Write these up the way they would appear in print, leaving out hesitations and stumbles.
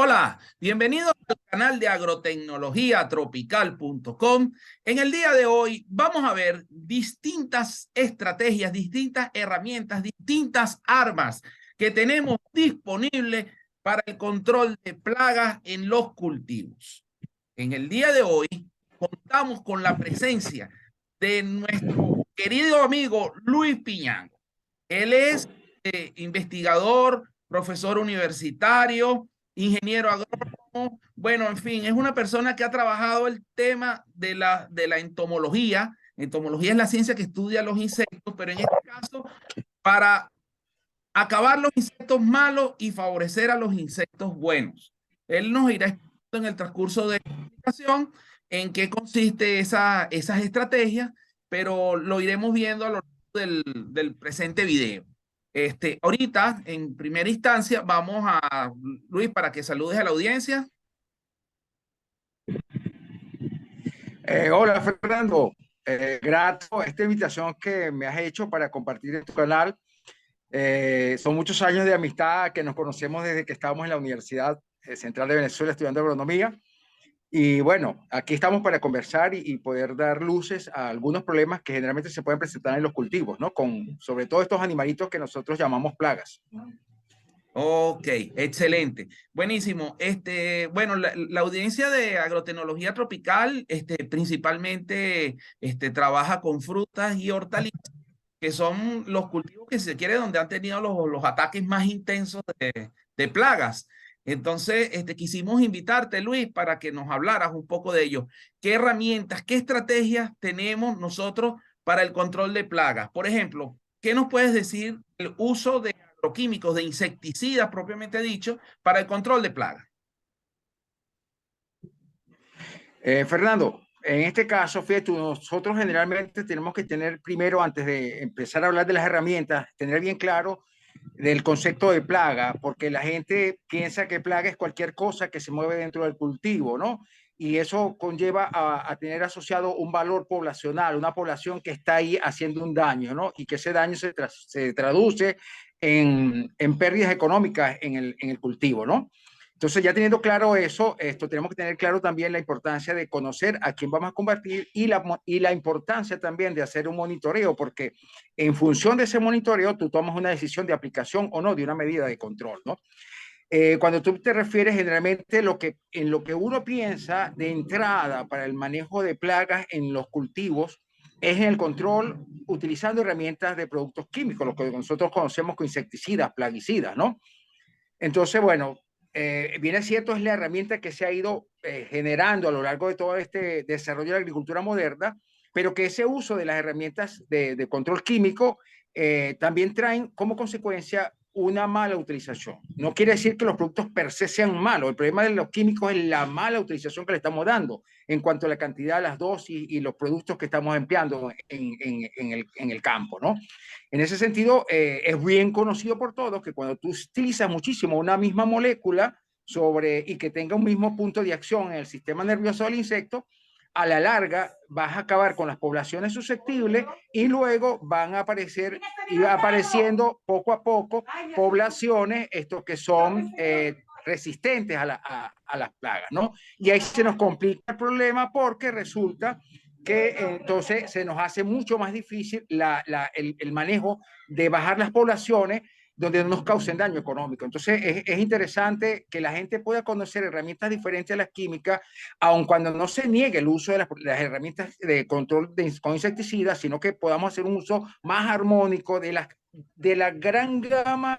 Hola, bienvenidos al canal de agrotecnologiatropical.com. En el día de hoy vamos a ver distintas estrategias, distintas herramientas, distintas armas que tenemos disponibles para el control de plagas en los cultivos. En el día de hoy contamos con la presencia de nuestro querido amigo Luis Piñango. Él es investigador, profesor universitario, ingeniero agrónomo. Bueno, en fin, es una persona que ha trabajado el tema de la entomología. Entomología es la ciencia que estudia los insectos, pero en este caso para acabar los insectos malos y favorecer a los insectos buenos. Él nos irá explicando en el transcurso de la explicación en qué consiste esas estrategias, pero lo iremos viendo a lo largo del presente video. Ahorita, en primera instancia, vamos a Luis para que saludes a la audiencia. Hola Fernando, grato esta invitación que me has hecho para compartir en tu canal. Son muchos años de amistad que nos conocemos desde que estábamos en la Universidad Central de Venezuela estudiando agronomía. Y bueno, aquí estamos para conversar y poder dar luces a algunos problemas que generalmente se pueden presentar en los cultivos, ¿no? Sobre todo estos animalitos que nosotros llamamos plagas. Ok, excelente. Buenísimo. Bueno, la audiencia de agrotecnología tropical, principalmente, trabaja con frutas y hortalizas, que son los cultivos que si se quiere donde han tenido los ataques más intensos de plagas. Entonces, quisimos invitarte, Luis, para que nos hablaras un poco de ello. ¿Qué herramientas, qué estrategias tenemos nosotros para el control de plagas? Por ejemplo, ¿qué nos puedes decir del uso de agroquímicos, de insecticidas propiamente dicho, para el control de plagas? Fernando, en este caso, fíjate, nosotros generalmente tenemos que tener primero, antes de empezar a hablar de las herramientas, tener bien claro del concepto de plaga, porque la gente piensa que plaga es cualquier cosa que se mueve dentro del cultivo, ¿no? Y eso conlleva a tener asociado un valor poblacional, una población que está ahí haciendo un daño, ¿no? Y que ese daño se traduce en pérdidas económicas en el cultivo, ¿no? Entonces, ya teniendo claro eso, tenemos que tener claro también la importancia de conocer a quién vamos a combatir y la importancia también de hacer un monitoreo, porque en función de ese monitoreo, tú tomas una decisión de aplicación o no de una medida de control, ¿no? Cuando tú te refieres generalmente en lo que uno piensa de entrada para el manejo de plagas en los cultivos, es en el control utilizando herramientas de productos químicos, lo que nosotros conocemos como insecticidas, plaguicidas, ¿no? Entonces, bueno, bien es cierto, es la herramienta que se ha ido generando a lo largo de todo este desarrollo de la agricultura moderna, pero que ese uso de las herramientas de control químico también traen como consecuencia una mala utilización. No quiere decir que los productos per se sean malos. El problema de los químicos es la mala utilización que le estamos dando en cuanto a la cantidad, las dosis y los productos que estamos empleando en el campo, ¿no? En ese sentido, es bien conocido por todos que cuando tú utilizas muchísimo una misma molécula y que tenga un mismo punto de acción en el sistema nervioso del insecto, a la larga vas a acabar con las poblaciones susceptibles y luego van a aparecer y va apareciendo poco a poco poblaciones que son resistentes a las plagas, ¿no? Y ahí se nos complica el problema porque resulta que entonces se nos hace mucho más difícil el manejo de bajar las poblaciones donde no nos causen daño económico. Entonces es interesante que la gente pueda conocer herramientas diferentes a las químicas, aun cuando no se niegue el uso de las herramientas de control con insecticidas, sino que podamos hacer un uso más armónico de la gran gama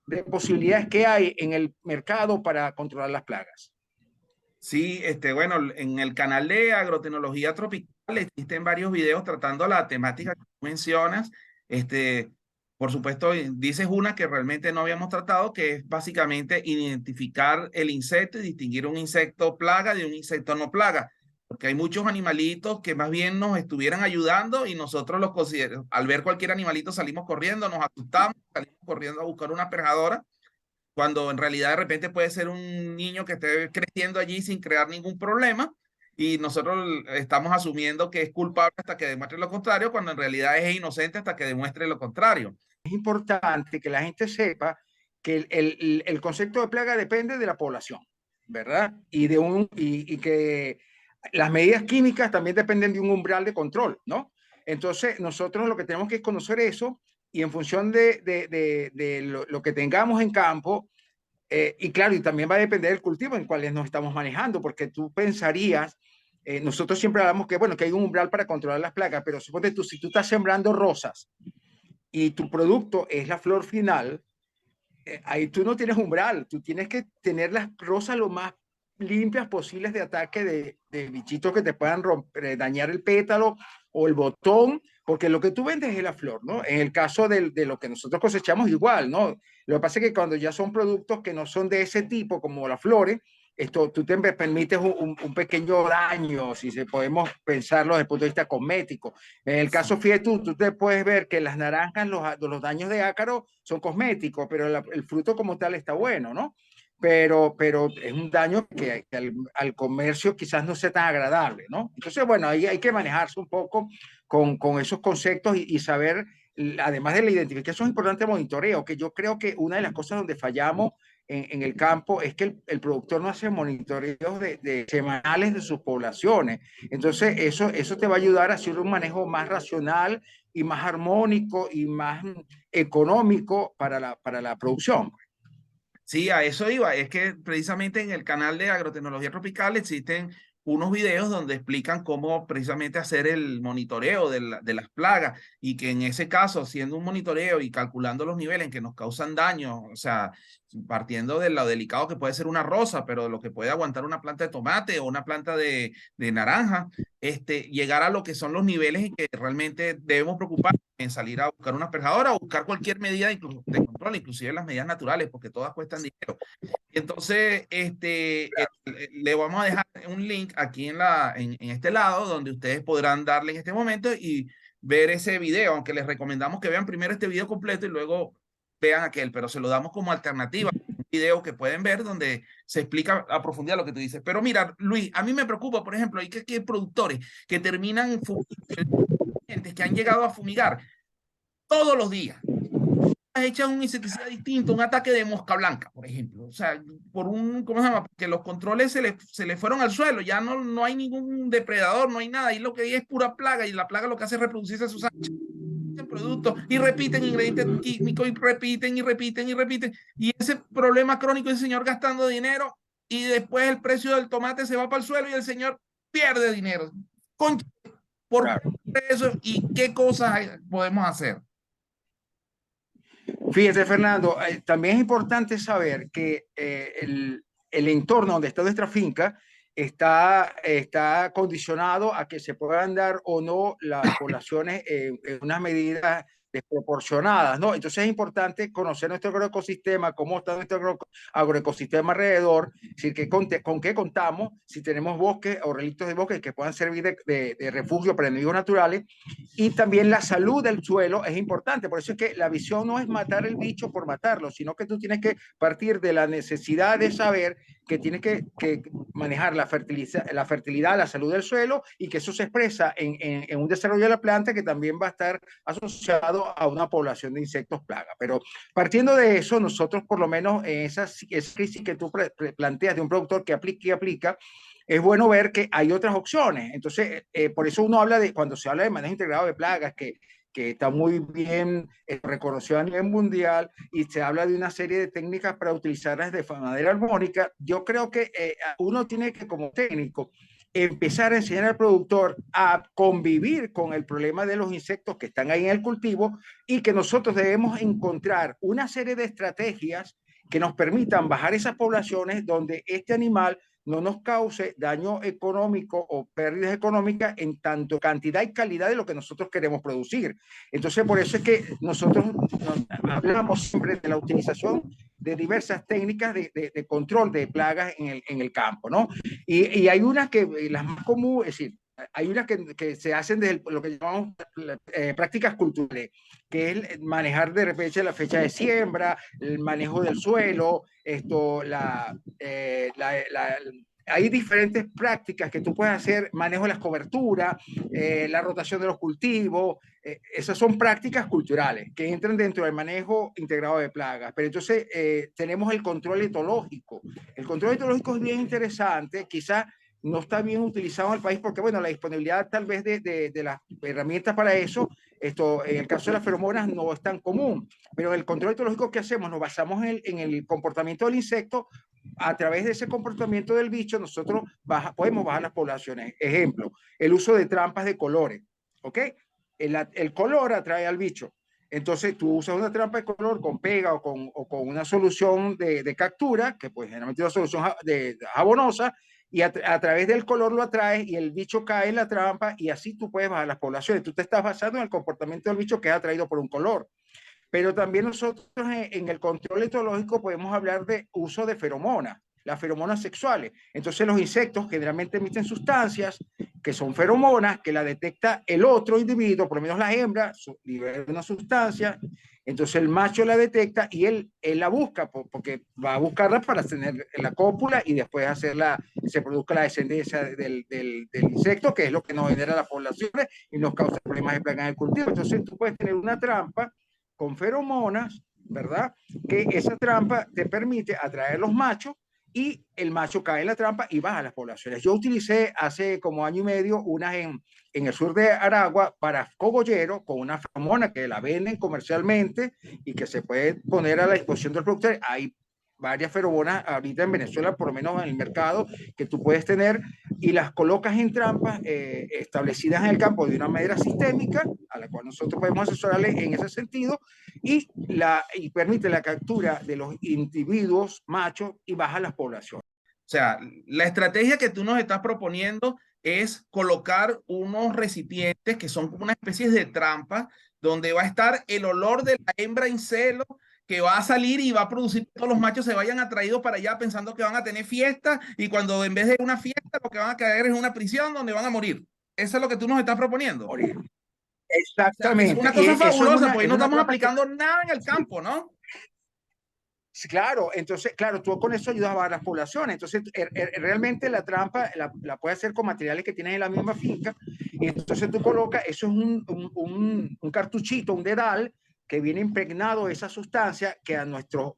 de posibilidades que hay en el mercado para controlar las plagas. Sí, bueno, en el canal de Agrotecnología Tropical existen varios videos tratando la temática que tú mencionas. Por supuesto, dices una que realmente no habíamos tratado, que es básicamente identificar el insecto y distinguir un insecto plaga de un insecto no plaga, porque hay muchos animalitos que más bien nos estuvieran ayudando y nosotros los consideramos, al ver cualquier animalito salimos corriendo, nos asustamos, salimos corriendo a buscar una perjadora cuando en realidad de repente puede ser un niño que esté creciendo allí sin crear ningún problema y nosotros estamos asumiendo que es culpable hasta que demuestre lo contrario, cuando en realidad es inocente hasta que demuestre lo contrario. Es importante que la gente sepa que el concepto de plaga depende de la población. ¿verdad? Y que las medidas químicas también dependen de un umbral de control, ¿no? Entonces, nosotros lo que tenemos que es conocer eso y en función de lo que tengamos en campo, y claro, y también va a depender del cultivo en cuales nos estamos manejando, porque tú pensarías, nosotros siempre hablamos que, bueno, que hay un umbral para controlar las plagas, pero suponte tú, si tú estás sembrando rosas y tu producto es la flor final, ahí tú no tienes umbral, tú tienes que tener las rosas lo más limpias posibles de ataque de bichitos que te puedan romper, dañar el pétalo o el botón, porque lo que tú vendes es la flor, ¿no? En el caso de lo que nosotros cosechamos, igual, ¿no? Lo que pasa es que cuando ya son productos que no son de ese tipo, como las flores, esto, tú te permites un pequeño daño, si se podemos pensarlo desde el punto de vista cosmético. En el caso, Sí. fíjate tú te puedes ver que las naranjas, los daños de ácaro son cosméticos, pero el fruto como tal está bueno, ¿no? Pero es un daño que al comercio quizás no sea tan agradable, ¿no? Entonces, bueno, ahí hay que manejarse un poco con esos conceptos y saber, además de la identificación, es importante el monitoreo, que yo creo que una de las cosas donde fallamos en el campo es que el productor no hace monitoreos de semanales de sus poblaciones. Entonces, eso te va a ayudar a hacer un manejo más racional y más armónico y más económico para la producción. Sí, a eso iba. Es que precisamente en el canal de Agrotecnología Tropical existen unos videos donde explican cómo precisamente hacer el monitoreo de las plagas y que en ese caso, haciendo un monitoreo y calculando los niveles en que nos causan daño, o sea, partiendo de lo delicado que puede ser una rosa, pero de lo que puede aguantar una planta de tomate o una planta de naranja, llegar a lo que son los niveles en que realmente debemos preocupar en salir a buscar una asperjadora o buscar cualquier medida de control, inclusive las medidas naturales, porque todas cuestan dinero. Y entonces, le vamos a dejar un link aquí en este lado, donde ustedes podrán darle en este momento y ver ese video, aunque les recomendamos que vean primero este video completo y luego vean aquel, pero se lo damos como alternativa. Un video que pueden ver donde se explica a profundidad lo que tú dices. Pero mira, Luis, a mí me preocupa, por ejemplo, que hay productores que terminan que han llegado a fumigar todos los días. Echan un insecticida distinto, un ataque de mosca blanca, por ejemplo. O sea, por un, ¿cómo se llama? Porque los controles se le fueron al suelo, ya no hay ningún depredador, no hay nada, y lo que hay es pura plaga, y la plaga lo que hace es reproducirse a sus productos, y repiten ingredientes químicos, y repiten, y repiten, y repiten, y ese problema crónico, ese señor gastando dinero, y después el precio del tomate se va para el suelo, y el señor pierde dinero. Concha, ¿por Claro. qué eso? ¿Y qué cosas podemos hacer? Fíjate, Fernando, también es importante saber que el entorno donde está nuestra finca está condicionado a que se puedan dar o no las poblaciones en unas medidas desproporcionadas, ¿no? Entonces es importante conocer nuestro agroecosistema, cómo está nuestro agroecosistema alrededor, es decir, con qué contamos, si tenemos bosques o relictos de bosques que puedan servir de refugio para enemigos naturales, y también la salud del suelo es importante. Por eso es que la visión no es matar el bicho por matarlo, sino que tú tienes que partir de la necesidad de saber que tienes que manejar la fertilidad, la salud del suelo y que eso se expresa en un desarrollo de la planta que también va a estar asociado a una población de insectos plaga. Pero partiendo de eso, nosotros por lo menos en esa crisis que tú planteas de un productor que aplica y aplica, es bueno ver que hay otras opciones. Entonces, por eso uno habla de, cuando se habla de manejo integrado de plagas, que está muy bien reconocido a nivel mundial y se habla de una serie de técnicas para utilizarlas de manera armónica, yo creo que uno tiene que, como técnico, empezar a enseñar al productor a convivir con el problema de los insectos que están ahí en el cultivo y que nosotros debemos encontrar una serie de estrategias que nos permitan bajar esas poblaciones donde este animal no nos cause daño económico o pérdidas económicas en tanto cantidad y calidad de lo que nosotros queremos producir. Entonces, por eso es que nosotros hablamos siempre de la utilización de diversas técnicas de control de plagas en el campo, ¿no? Y hay unas que, las más comunes, es decir, hay unas que se hacen desde lo que llamamos prácticas culturales, que es manejar de repente la fecha de siembra, el manejo del suelo, hay diferentes prácticas que tú puedes hacer, manejo de las coberturas, la rotación de los cultivos, esas son prácticas culturales que entran dentro del manejo integrado de plagas. Pero entonces tenemos el control etológico. El control etológico es bien interesante, quizás no está bien utilizado en el país porque, bueno, la disponibilidad tal vez de las herramientas para eso, en el caso de las feromonas no es tan común, pero el control etológico que hacemos nos basamos en el comportamiento del insecto. A través de ese comportamiento del bicho, nosotros podemos bajar las poblaciones. Ejemplo, el uso de trampas de colores, ¿ok? El color atrae al bicho. Entonces tú usas una trampa de color con pega o con una solución de captura, que pues generalmente es una solución jabonosa, y a través del color lo atraes y el bicho cae en la trampa y así tú puedes bajar las poblaciones. Tú te estás basando en el comportamiento del bicho que es atraído por un color. Pero también nosotros en el control etológico podemos hablar de uso de feromonas, las feromonas sexuales. Entonces los insectos generalmente emiten sustancias que son feromonas, que la detecta el otro individuo, por lo menos la hembra, libera una sustancia, entonces el macho la detecta y él la busca, porque va a buscarla para tener la cópula y después se produzca la descendencia del insecto, que es lo que nos genera las poblaciones y nos causa problemas de plaga en el cultivo. Entonces tú puedes tener una trampa con feromonas, ¿verdad? Que esa trampa te permite atraer los machos y el macho cae en la trampa y baja las poblaciones. Yo utilicé hace como año y medio unas en el sur de Aragua para cogollero con una feromona que la venden comercialmente y que se puede poner a la disposición del productor. Hay varias feromonas ahorita en Venezuela, por lo menos en el mercado, que tú puedes tener y las colocas en trampas establecidas en el campo de una manera sistémica, a la cual nosotros podemos asesorarle en ese sentido, y permite la captura de los individuos machos y baja las poblaciones. O sea, la estrategia que tú nos estás proponiendo es colocar unos recipientes que son como una especie de trampa donde va a estar el olor de la hembra en celo que va a salir y va a producir que todos los machos se vayan atraídos para allá pensando que van a tener fiesta y cuando en vez de una fiesta lo que van a caer es una prisión donde van a morir. Eso es lo que tú nos estás proponiendo. Morir. O sea, es Exactamente. una cosa fabulosa, porque ahí no una estamos aplicando nada en el campo, ¿no? Claro, entonces, claro, tú con eso ayudas a bajar las poblaciones. Entonces, realmente la trampa la puedes hacer con materiales que tienes en la misma finca. Y entonces tú colocas, eso es un cartuchito, un dedal, que viene impregnado de esa sustancia que a nuestro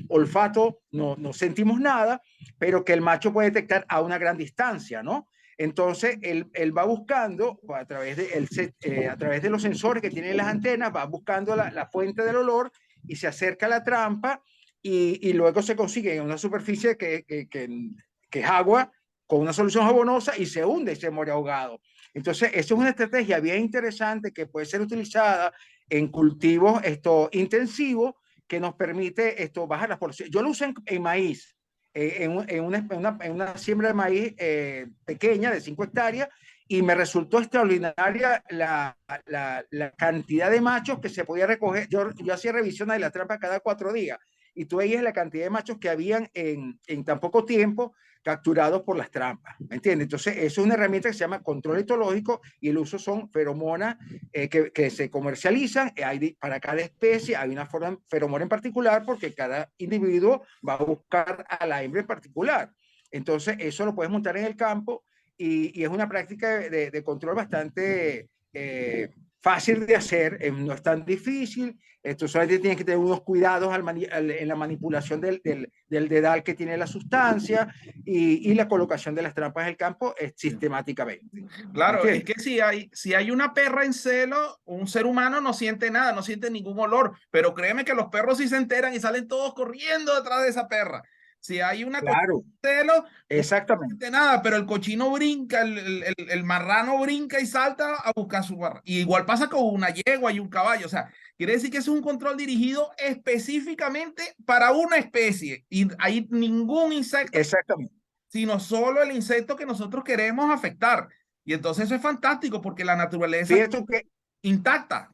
olfato no sentimos nada, pero que el macho puede detectar a una gran distancia, ¿no? Entonces, él va buscando, a través de los sensores que tienen las antenas, va buscando la fuente del olor y se acerca a la trampa y luego se consigue en una superficie que es agua con una solución jabonosa y se hunde y se muere ahogado. Entonces, eso es una estrategia bien interesante que puede ser utilizada en cultivos intensivos que nos permite bajar las poblaciones. Yo lo uso en maíz, en una siembra de maíz pequeña de 5 hectáreas y me resultó extraordinaria la cantidad de machos que se podía recoger. Yo hacía revisiones de la trampa cada 4 días y tú veías la cantidad de machos que habían en tan poco tiempo capturados por las trampas, ¿me entiendes? Entonces, eso es una herramienta que se llama control etológico y el uso son feromonas que se comercializan. Para cada especie hay una feromona en particular porque cada individuo va a buscar a la hembra en particular. Entonces, eso lo puedes montar en el campo y es una práctica de control bastante fácil de hacer, no es tan difícil. Tú solamente tienes que tener unos cuidados en la manipulación del dedal que tiene la sustancia y la colocación de las trampas en el campo sistemáticamente. Claro, es que si hay una perra en celo, un ser humano no siente nada, no siente ningún olor, pero créeme que los perros sí se enteran y salen todos corriendo detrás de esa perra. Si hay una Claro, celo, no exactamente. siente nada, pero el cochino brinca, el marrano brinca y salta a buscar su barra. Y igual pasa con una yegua y un caballo, o sea, quiere decir que es un control dirigido específicamente para una especie y hay ningún insecto, Exactamente. sino solo el insecto que nosotros queremos afectar. Y entonces eso es fantástico porque la naturaleza Fíjate que, intacta.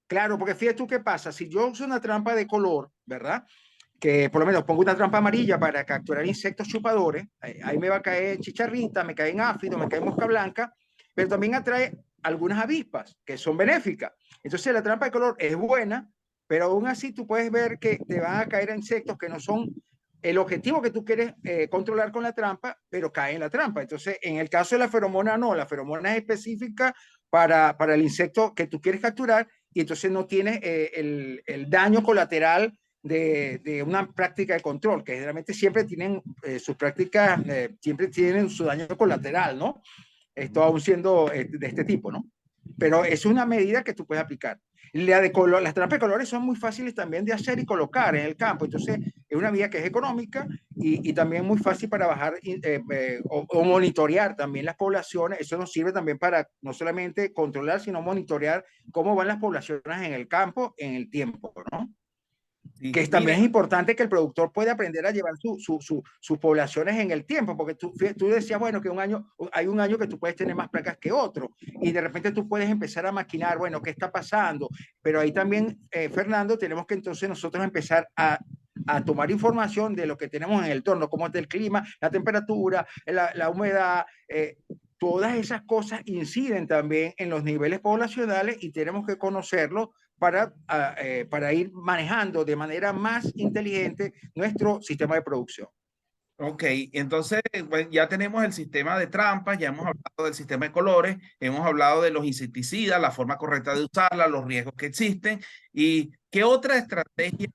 claro, porque fíjate tú qué pasa. Si yo uso una trampa de color, ¿verdad? Que por lo menos pongo una trampa amarilla para capturar insectos chupadores, ahí me va a caer chicharrita, me caen áfidos, me cae mosca blanca, pero también atrae algunas avispas que son benéficas. Entonces la trampa de color es buena, pero aún así tú puedes ver que te van a caer insectos que no son el objetivo que tú quieres controlar con la trampa, pero cae en la trampa. Entonces, en el caso de la feromona, no, la feromona es específica para el insecto que tú quieres capturar y entonces no tienes el daño colateral de una práctica de control, que generalmente siempre tienen sus prácticas, siempre tienen su daño colateral, ¿no? Esto aún siendo de este tipo, ¿no? Pero es una medida que tú puedes aplicar. Las trampas de colores son muy fáciles también de hacer y colocar en el campo, entonces es una medida que es económica y también muy fácil para bajar o monitorear también las poblaciones. Eso nos sirve también para no solamente controlar, sino monitorear cómo van las poblaciones en el campo en el tiempo, ¿no? Sí. Que también es importante que el productor pueda aprender a llevar sus poblaciones en el tiempo, porque tú decías, bueno, que hay un año que tú puedes tener más placas que otro, y de repente tú puedes empezar a maquinar, bueno, ¿qué está pasando? Pero ahí también, Fernando, tenemos que entonces nosotros empezar a tomar información de lo que tenemos en el entorno, cómo está el clima, la temperatura, la humedad, todas esas cosas inciden también en los niveles poblacionales y tenemos que conocerlo para ir manejando de manera más inteligente nuestro sistema de producción. Ok, entonces pues, ya tenemos el sistema de trampas, ya hemos hablado del sistema de colores, hemos hablado de los insecticidas, la forma correcta de usarla, los riesgos que existen y qué otra estrategia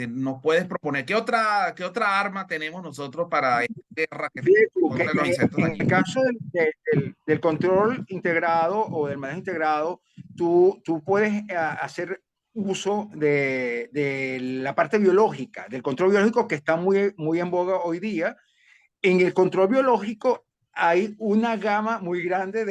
nos puedes proponer, qué otra arma tenemos nosotros para esta guerra que contra los insectos en el dañinos. caso del control integrado o del manejo integrado, tú puedes hacer uso de la parte biológica, del control biológico que está muy en boga hoy día. En el control biológico hay una gama muy grande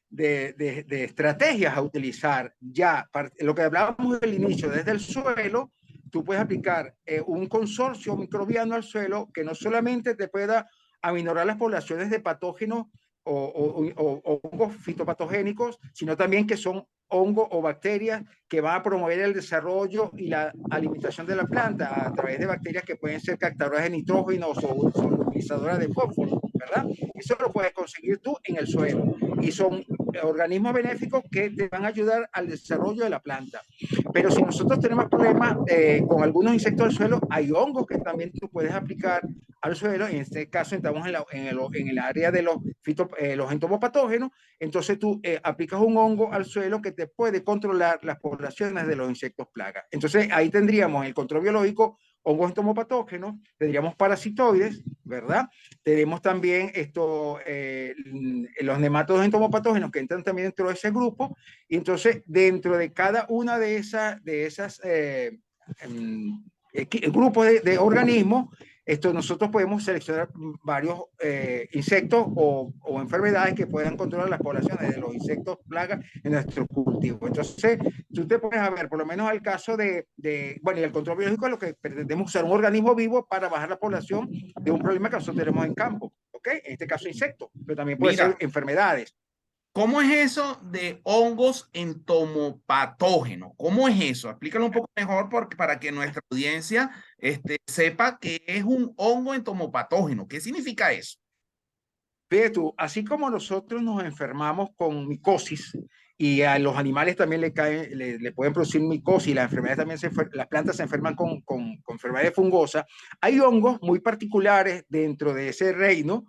de estrategias a utilizar. Ya, lo que hablábamos del inicio, desde el suelo, tú puedes aplicar un consorcio microbiano al suelo que no solamente te pueda aminorar las poblaciones de patógenos o hongos fitopatogénicos, sino también que son hongos o bacterias que van a promover el desarrollo y la alimentación de la planta a través de bacterias que pueden ser captadoras de nitrógeno o solubilizadoras de fósforo, ¿verdad? Eso lo puedes conseguir tú en el suelo y son organismos benéficos que te van a ayudar al desarrollo de la planta. Pero si nosotros tenemos problemas con algunos insectos del suelo, hay hongos que también tú puedes aplicar al suelo. En este caso estamos en el área de los entomopatógenos. Entonces tú aplicas un hongo al suelo que te puede controlar las poblaciones de los insectos plagas. Entonces ahí tendríamos el control biológico, hongos entomopatógenos, tendríamos parasitoides, ¿verdad? Tenemos también los nematodos entomopatógenos que entran también dentro de ese grupo. Y entonces dentro de cada una de esas grupos de organismos, nosotros podemos seleccionar varios insectos o enfermedades que puedan controlar las poblaciones de los insectos plagas en nuestro cultivo. Entonces, tú te pones a ver, por lo menos al caso bueno, y el control biológico es lo que pretendemos usar un organismo vivo para bajar la población de un problema que nosotros tenemos en campo, ¿ok? En este caso insectos, pero también puede ser Mira, enfermedades. ¿cómo es eso de hongos entomopatógenos? ¿Cómo es eso? Explícalo un poco mejor para que nuestra audiencia sepa que es un hongo entomopatógeno. ¿Qué significa eso? Fíjate tú, así como nosotros nos enfermamos con micosis y a los animales también le pueden producir micosis, las enfermedades también las plantas se enferman con enfermedades fungosas, hay hongos muy particulares dentro de ese reino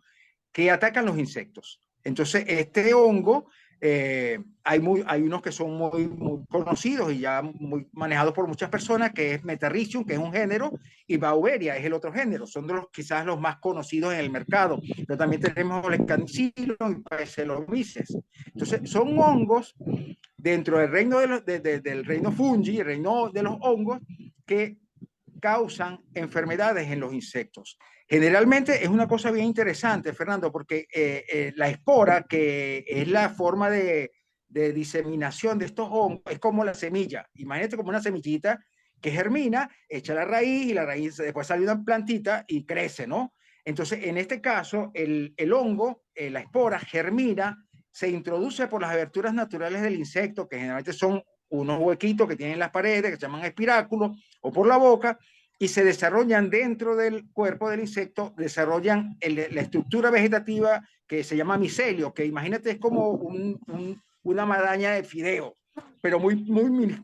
que atacan los insectos. Entonces, este hongo, hay unos que son muy conocidos y ya muy manejados por muchas personas, que es Metarricium, que es un género, y Beauveria es el otro género. Son quizás los más conocidos en el mercado. Pero también tenemos Lecanicilum y Paecilomyces. Entonces, son hongos dentro del reino, del reino fungi, el reino de los hongos, que causan enfermedades en los insectos. Generalmente es una cosa bien interesante, Fernando, porque la espora, que es la forma de diseminación de estos hongos, es como la semilla. Imagínate como una semillita que germina, echa la raíz y la raíz después sale una plantita y crece, ¿no? Entonces, en este caso, el hongo, la espora, germina, se introduce por las aberturas naturales del insecto, que generalmente son unos huequitos que tienen las paredes, que se llaman espiráculos, o por la boca, y se desarrollan dentro del cuerpo del insecto, desarrollan la estructura vegetativa que se llama micelio, que imagínate es como una maraña de fideo. pero muy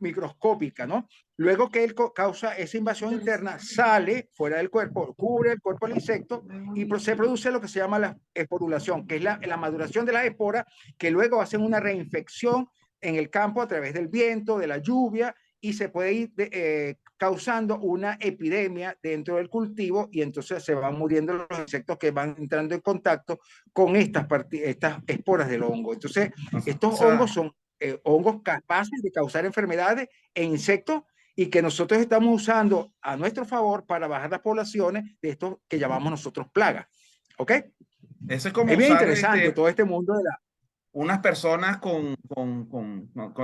microscópica, ¿no? Luego que él causa esa invasión interna, sale fuera del cuerpo, cubre el cuerpo del insecto y se produce lo que se llama la esporulación, que es la maduración de las esporas, que luego hacen una reinfección en el campo a través del viento, de la lluvia, y se puede ir causando una epidemia dentro del cultivo y entonces se van muriendo los insectos que van entrando en contacto con estas esporas del hongo. Entonces, estos hongos son hongos capaces de causar enfermedades en insectos y que nosotros estamos usando a nuestro favor para bajar las poblaciones de estos que llamamos nosotros plagas. ¿Ok? Eso es como Es bien usar interesante todo este mundo de la... unas personas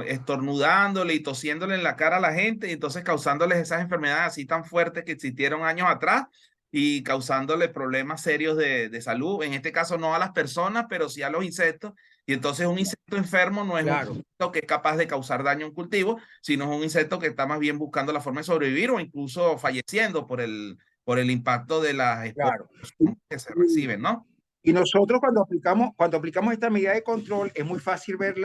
estornudándole y tosiéndole en la cara a la gente y entonces causándoles esas enfermedades así tan fuertes que existieron años atrás y causándoles problemas serios de salud. En este caso no a las personas, pero sí a los insectos. Y entonces un insecto enfermo no es un insecto que es capaz de causar daño a un cultivo, sino es un insecto que está más bien buscando la forma de sobrevivir o incluso falleciendo por el impacto de las esporas que se reciben, ¿no? Y nosotros cuando aplicamos esta medida de control es muy fácil ver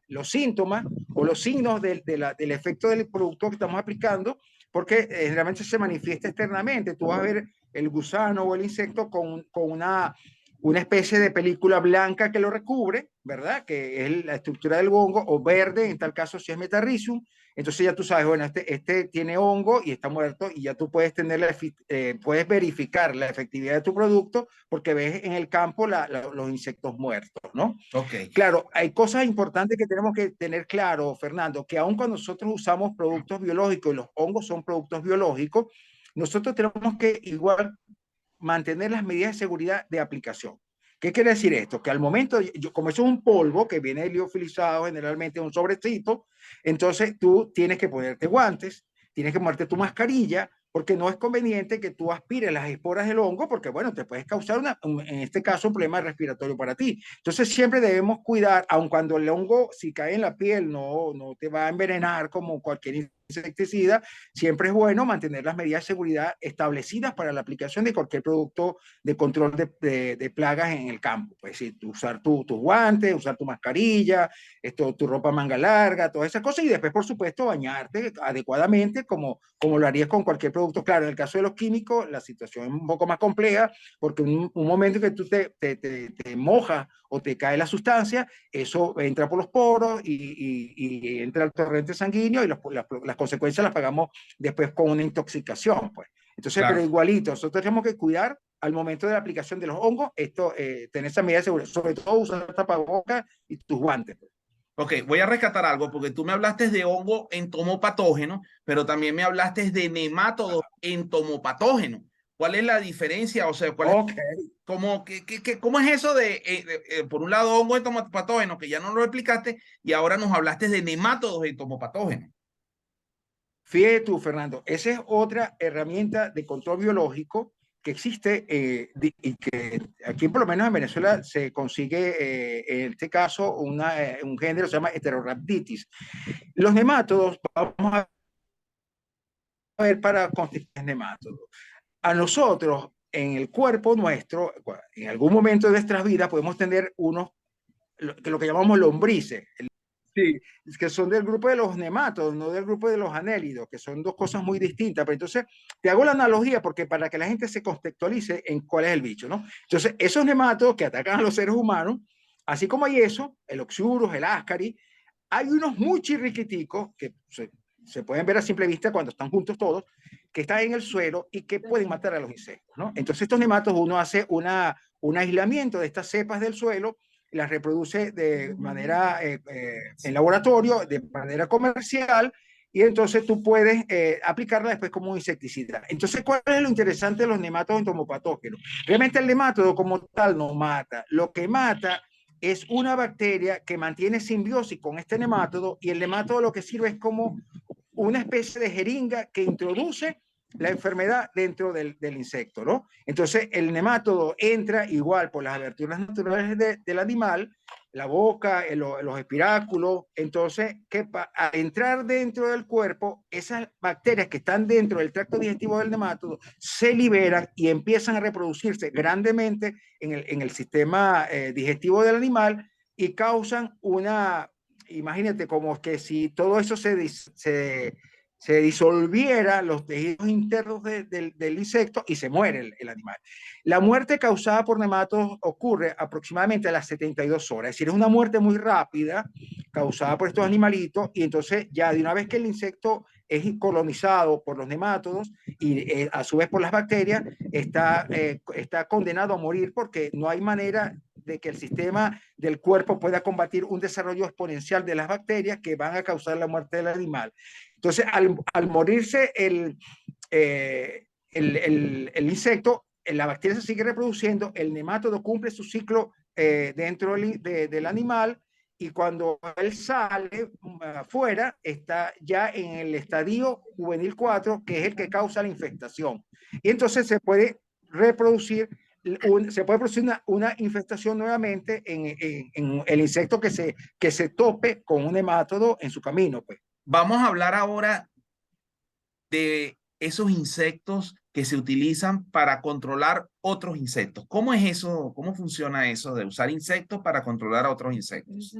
los síntomas o los signos del efecto del producto que estamos aplicando, porque generalmente se manifiesta externamente. Tú vas a ver el gusano o el insecto con una especie de película blanca que lo recubre, ¿verdad? Que es la estructura del hongo, o verde, en tal caso si es Metarrhizium. Entonces ya tú sabes, bueno, este tiene hongo y está muerto y ya tú puedes puedes verificar la efectividad de tu producto porque ves en el campo los insectos muertos, ¿no? Ok. Claro, hay cosas importantes que tenemos que tener claro, Fernando, que aun cuando nosotros usamos productos biológicos y los hongos son productos biológicos, nosotros tenemos que igual mantener las medidas de seguridad de aplicación. ¿Qué quiere decir esto? Que al momento, como eso es un polvo que viene liofilizado generalmente en un sobrecito, entonces tú tienes que ponerte guantes, tienes que ponerte tu mascarilla, porque no es conveniente que tú aspires las esporas del hongo, porque bueno, te puedes causar en este caso un problema respiratorio para ti. Entonces siempre debemos cuidar, aun cuando el hongo, si cae en la piel, no te va a envenenar como cualquier insecticida, siempre es bueno mantener las medidas de seguridad establecidas para la aplicación de cualquier producto de control de plagas en el campo. Pues sí, usar tus guantes, usar tu mascarilla, tu ropa manga larga, todas esas cosas, y después, por supuesto, bañarte adecuadamente como lo harías con cualquier producto. Claro, en el caso de los químicos, la situación es un poco más compleja, porque un momento que tú te mojas o te cae la sustancia, eso entra por los poros y entra al torrente sanguíneo y las consecuencias las pagamos después con una intoxicación, pues. Entonces, Claro. Pero igualito, nosotros tenemos que cuidar al momento de la aplicación de los hongos, tener esa medida de seguridad, sobre todo usar tapabocas y tus guantes. Ok, voy a rescatar algo porque tú me hablaste de hongo entomopatógeno, pero también me hablaste de nematodo entomopatógeno. ¿Cuál es la diferencia? O sea, ¿cómo es eso por un lado, hongo entomopatógeno, que ya no lo explicaste, y ahora nos hablaste de nemátodos entomopatógenos? Fíjate tú, Fernando, esa es otra herramienta de control biológico que existe y que aquí, por lo menos en Venezuela, se consigue, en este caso, un género que se llama Heterorhabditis. Los nemátodos, vamos a ver para constituir nemátodos. A nosotros, en el cuerpo nuestro, en algún momento de nuestras vidas, podemos tener lo que llamamos lombrices. Sí, que son del grupo de los nemátodos, no del grupo de los anélidos, que son dos cosas muy distintas. Pero entonces, te hago la analogía porque para que la gente se contextualice en cuál es el bicho, ¿no? Entonces, esos nemátodos que atacan a los seres humanos, así como hay eso, el Oxyurus, el Ascaris, hay unos muy chirriquiticos que se pueden ver a simple vista cuando están juntos todos, que están en el suelo y que pueden matar a los insectos, ¿no? Entonces, estos nemátodos uno hace un aislamiento de estas cepas del suelo, las reproduce de manera en laboratorio, de manera comercial, y entonces tú puedes aplicarla después como un insecticida. Entonces, ¿cuál es lo interesante de los nematodos entomopatógenos? Realmente el nemátodo como tal no mata. Lo que mata es una bacteria que mantiene simbiosis con este nemátodo, y el nemátodo lo que sirve es como una especie de jeringa que introduce la enfermedad dentro del insecto, ¿no? Entonces, el nemátodo entra igual por las aberturas naturales del animal, la boca, los espiráculos. Entonces, al entrar dentro del cuerpo, esas bacterias que están dentro del tracto digestivo del nemátodo se liberan y empiezan a reproducirse grandemente en el sistema digestivo del animal y causan imagínate como que si todo eso se disolviera los tejidos internos del insecto y se muere el animal. La muerte causada por nematodos ocurre aproximadamente a las 72 horas, es decir, es una muerte muy rápida causada por estos animalitos y entonces ya de una vez que el insecto es colonizado por los nematodos y a su vez por las bacterias, está condenado a morir porque no hay manera de que el sistema del cuerpo pueda combatir un desarrollo exponencial de las bacterias que van a causar la muerte del animal. Entonces, al morirse el insecto, la bacteria se sigue reproduciendo, el nematodo cumple su ciclo dentro del animal y cuando él sale afuera, está ya en el estadio juvenil 4, que es el que causa la infestación. Y entonces se puede reproducir una infestación nuevamente en el insecto que se tope con un nematodo en su camino. Pues. Vamos a hablar ahora de esos insectos que se utilizan para controlar otros insectos. ¿Cómo es eso? ¿Cómo funciona eso de usar insectos para controlar a otros insectos?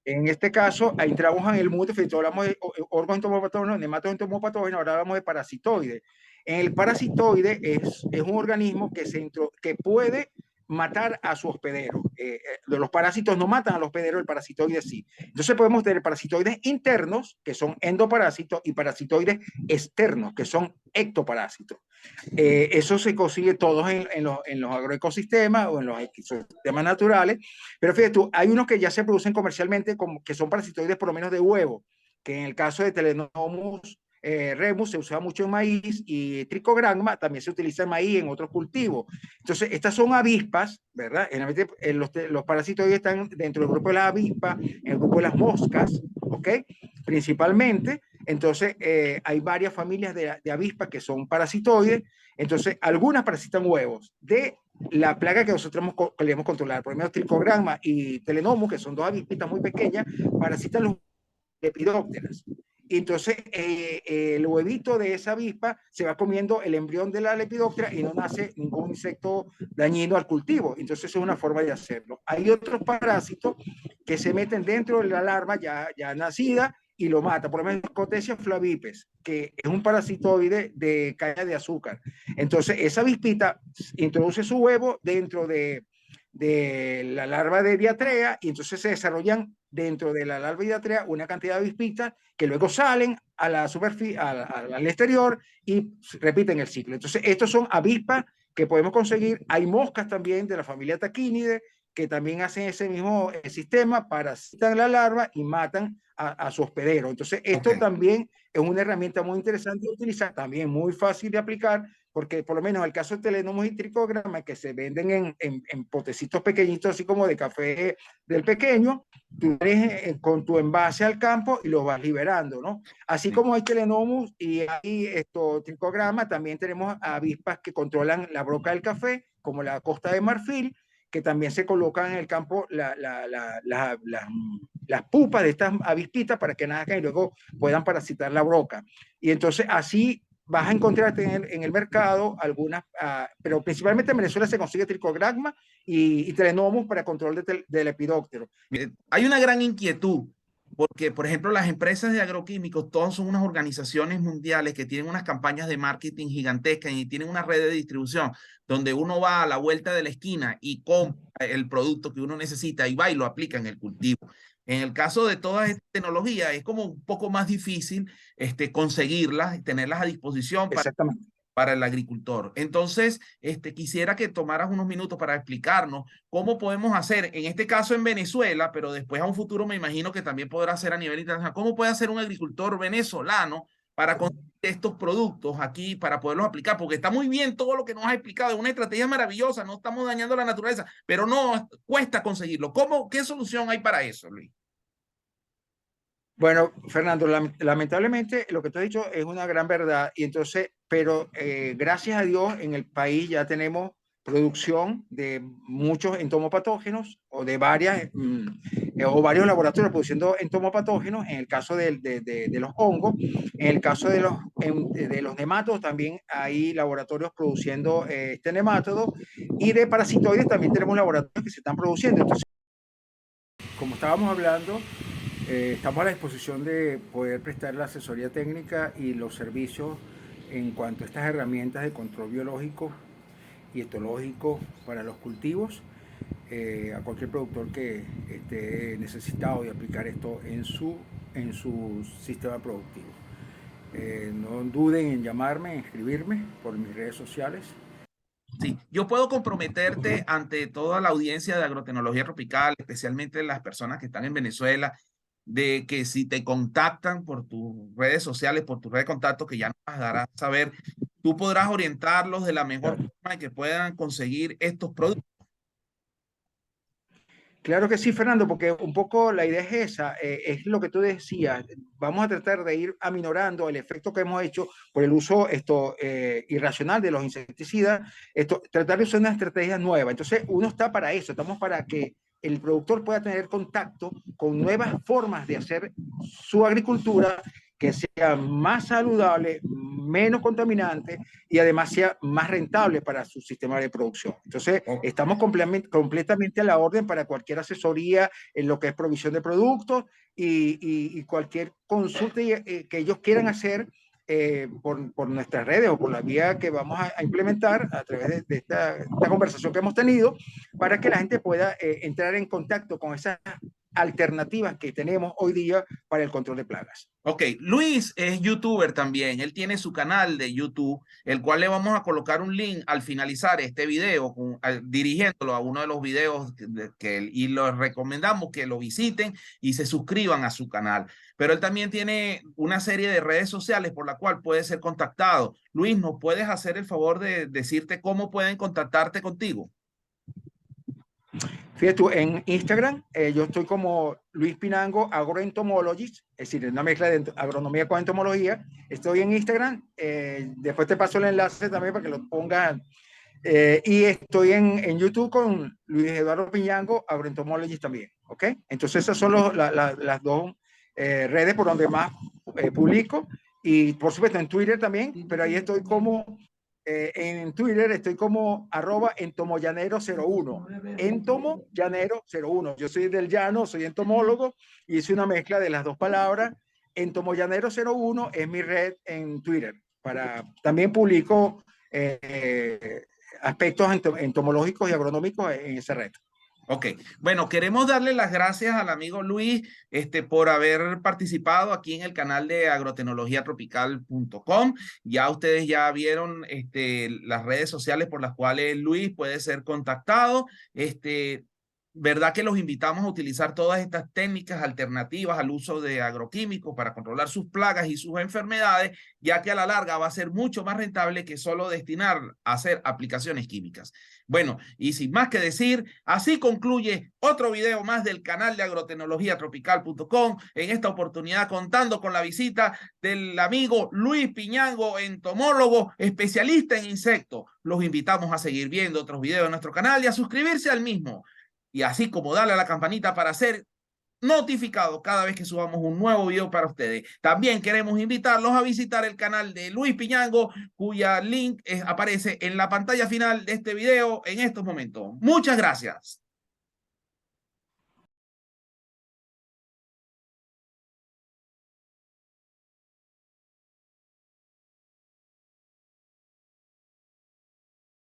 En este caso, ahí trabajan en el mundo, hablamos de órganos entomopatógenos, nematodos entomopatógenos, ahora hablamos de parasitoides. En el parasitoide es un organismo que puede matar a su hospedero. Los parásitos no matan al hospedero, el parasitoide sí. Entonces podemos tener parasitoides internos, que son endoparásitos, y parasitoides externos, que son ectoparásitos. Eso se consigue todos en los agroecosistemas o en los ecosistemas naturales, pero fíjate tú, hay unos que ya se producen comercialmente como, que son parasitoides por lo menos de huevo, que en el caso de Telenomus remus se usa mucho en maíz y Trichogramma también se utiliza en maíz y en otros cultivos. Entonces, estas son avispas, ¿verdad? Los parasitoides están dentro del grupo de las avispas, en el grupo de las moscas, ¿ok? Principalmente. Entonces, hay varias familias de avispas que son parasitoides. Entonces, algunas parasitan huevos de la plaga que nosotros queremos controlar. Por ejemplo, Trichogramma y Telenomus, que son dos avispitas muy pequeñas, parasitan los lepidópteras. Y entonces el huevito de esa avispa se va comiendo el embrión de la lepidóptera y no nace ningún insecto dañino al cultivo. Entonces es una forma de hacerlo. Hay otros parásitos que se meten dentro de la larva ya nacida y lo mata. Por ejemplo, Scotesia flavipes, que es un parasitoide de caña de azúcar. Entonces esa avispita introduce su huevo dentro de la larva de diatrea y entonces se desarrollan dentro de la larva de diatrea una cantidad de avispitas que luego salen a la superficie, al exterior y repiten el ciclo. Entonces, estos son avispas que podemos conseguir. Hay moscas también de la familia Taquínidae que también hacen ese mismo sistema, parasitan la larva y matan a su hospedero. Entonces, esto también es una herramienta muy interesante de utilizar, también muy fácil de aplicar, porque por lo menos el caso de Telenomus y Trichogramma, que se venden en potecitos pequeñitos, así como de café del pequeño, tú eres con tu envase al campo y lo vas liberando, ¿no? Así como hay Telenomus y hay Trichogramma, también tenemos avispas que controlan la broca del café, como la costa de marfil, que también se colocan en el campo las pupas de estas avispitas para que nazcan y luego puedan parasitar la broca. Y entonces así vas a encontrarte en el mercado algunas, pero principalmente en Venezuela se consigue Trichogramma y Telenomus para control del lepidóptero. Hay una gran inquietud porque, por ejemplo, las empresas de agroquímicos, todas son unas organizaciones mundiales que tienen unas campañas de marketing gigantescas y tienen una red de distribución donde uno va a la vuelta de la esquina y compra el producto que uno necesita y va y lo aplica en el cultivo. En el caso de todas estas tecnologías es como un poco más difícil conseguirlas y tenerlas a disposición para el agricultor. Entonces, quisiera que tomaras unos minutos para explicarnos cómo podemos hacer, en este caso en Venezuela, pero después a un futuro me imagino que también podrá ser a nivel internacional, cómo puede hacer un agricultor venezolano para conseguir estos productos aquí, para poderlos aplicar, porque está muy bien todo lo que nos has explicado, es una estrategia maravillosa, no estamos dañando la naturaleza, pero no cuesta conseguirlo. ¿Qué solución hay para eso, Luis? Bueno, Fernando, lamentablemente lo que te he dicho es una gran verdad y entonces, pero gracias a Dios en el país ya tenemos producción de muchos entomopatógenos o de o varios laboratorios produciendo entomopatógenos en el caso de los hongos, en el caso de los nematodos también hay laboratorios produciendo este nemátodo y de parasitoides también tenemos laboratorios que se están produciendo. Entonces, como estábamos hablando, estamos a la disposición de poder prestar la asesoría técnica y los servicios en cuanto a estas herramientas de control biológico y etológico para los cultivos, a cualquier productor que esté necesitado de aplicar esto en su sistema productivo. No duden en llamarme, en escribirme por mis redes sociales. Sí, yo puedo comprometerte ante toda la audiencia de Agrotecnología Tropical, especialmente las personas que están en Venezuela, de que si te contactan por tus redes sociales, por tu red de contacto, que ya nos darás a saber, tú podrás orientarlos de la mejor forma de que puedan conseguir estos productos. Claro que sí, Fernando, porque un poco la idea es esa, es lo que tú decías, vamos a tratar de ir aminorando el efecto que hemos hecho por el uso irracional de los insecticidas, tratar de usar una estrategia nueva. Entonces, uno está para eso, estamos para que el productor pueda tener contacto con nuevas formas de hacer su agricultura que sea más saludable, menos contaminante y además sea más rentable para su sistema de producción. Entonces, estamos completamente a la orden para cualquier asesoría en lo que es provisión de productos y cualquier consulta que ellos quieran hacer por nuestras redes o por la vía que vamos a implementar a través de esta conversación que hemos tenido para que la gente pueda entrar en contacto con esas alternativas que tenemos hoy día para el control de plagas. Ok, Luis es youtuber también, él tiene su canal de YouTube, el cual le vamos a colocar un link al finalizar este video, dirigiéndolo a uno de los videos y los recomendamos que lo visiten y se suscriban a su canal. Pero él también tiene una serie de redes sociales por la cual puede ser contactado. Luis, ¿nos puedes hacer el favor de decirte cómo pueden contactarte contigo? Fíjate tú, en Instagram yo estoy como Luis Pinango Agroentomologist, es decir, una mezcla de agronomía con entomología. Estoy en Instagram, después te paso el enlace también para que lo pongan. Y estoy en YouTube con Luis Eduardo Pinango Agroentomologist también, ¿ok? Entonces esas son las dos redes por donde más publico. Y por supuesto en Twitter también, pero ahí estoy como en Twitter estoy como @entomollanero01, entomollanero01. Yo soy del llano, soy entomólogo y hice una mezcla de las dos palabras. Entomollanero01 es mi red en Twitter. También publico aspectos entomológicos y agronómicos en esa red. Ok, bueno, queremos darle las gracias al amigo Luis por haber participado aquí en el canal de agrotecnologiatropical.com. Ya ustedes ya vieron las redes sociales por las cuales Luis puede ser contactado. Verdad que los invitamos a utilizar todas estas técnicas alternativas al uso de agroquímicos para controlar sus plagas y sus enfermedades, ya que a la larga va a ser mucho más rentable que solo destinar a hacer aplicaciones químicas. Bueno, y sin más que decir, así concluye otro video más del canal de agrotecnologiatropical.com, en esta oportunidad contando con la visita del amigo Luis Pinango, entomólogo, especialista en insectos. Los invitamos a seguir viendo otros videos de nuestro canal y a suscribirse al mismo. Y así como darle a la campanita para ser notificados cada vez que subamos un nuevo video para ustedes. También queremos invitarlos a visitar el canal de Luis Pinango, cuya link aparece en la pantalla final de este video en estos momentos. Muchas gracias.